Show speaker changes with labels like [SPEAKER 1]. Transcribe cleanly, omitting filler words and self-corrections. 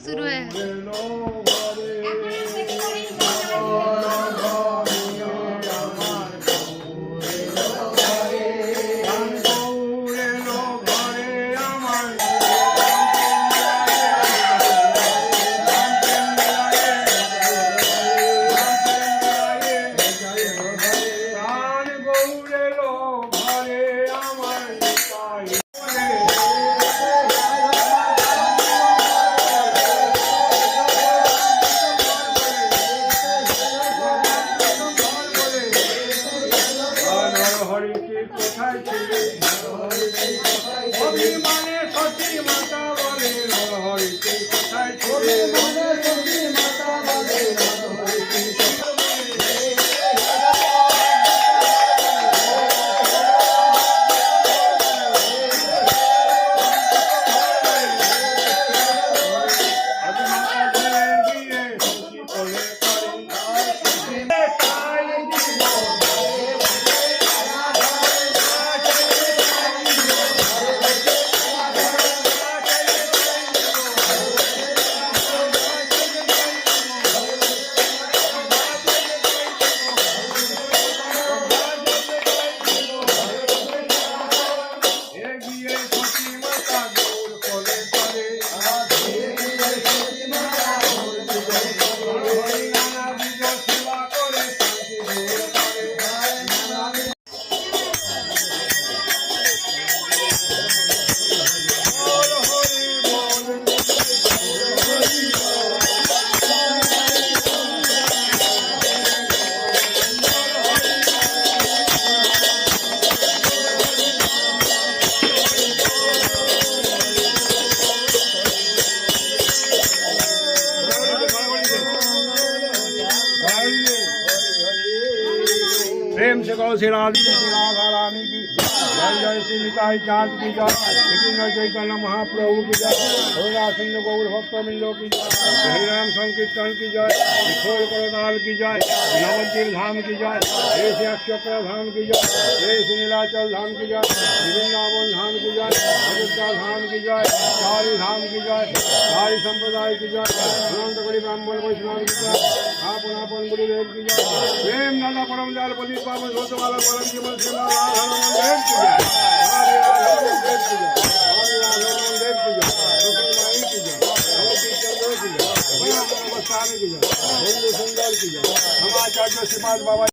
[SPEAKER 1] শুরু হয়ে গেছে।
[SPEAKER 2] অভিমানে সতী মাতা বলে হরিতে কোথায় ছিলে प्रेम से कहो श्री राधे श्री राधा रानी की जय जय श्री निताई चाँद की जय श्री चैतन्य महाप्रभु की जय होगा सिंह गौर भक्त मिलो की जय हरि राम संकीर्तन की जय खोल करताल की जय नवद्वीप धाम की जय हे श्री अक्षत्र धाम की जय हे श्री नीलाचल धाम की जय वृंदावन धाम की जय अयोध्या धाम की जय चारी धाम की जय सारी संप्रदाय की जय अनंत बड़ी ब्राह्मण वैष्णव की जय आपन आपन गुरुदेव की जय प्रेम दादा परम दयाल पति पावन होत वाला परम जीवन से राधा देव की जय हरे राधा देव की जय हरे राधा देव की जय माई की जय भगवती चंद्र की जय भैया की जय हिंदू सुंदर की जय हम आचार्य श्रीपाद बाबा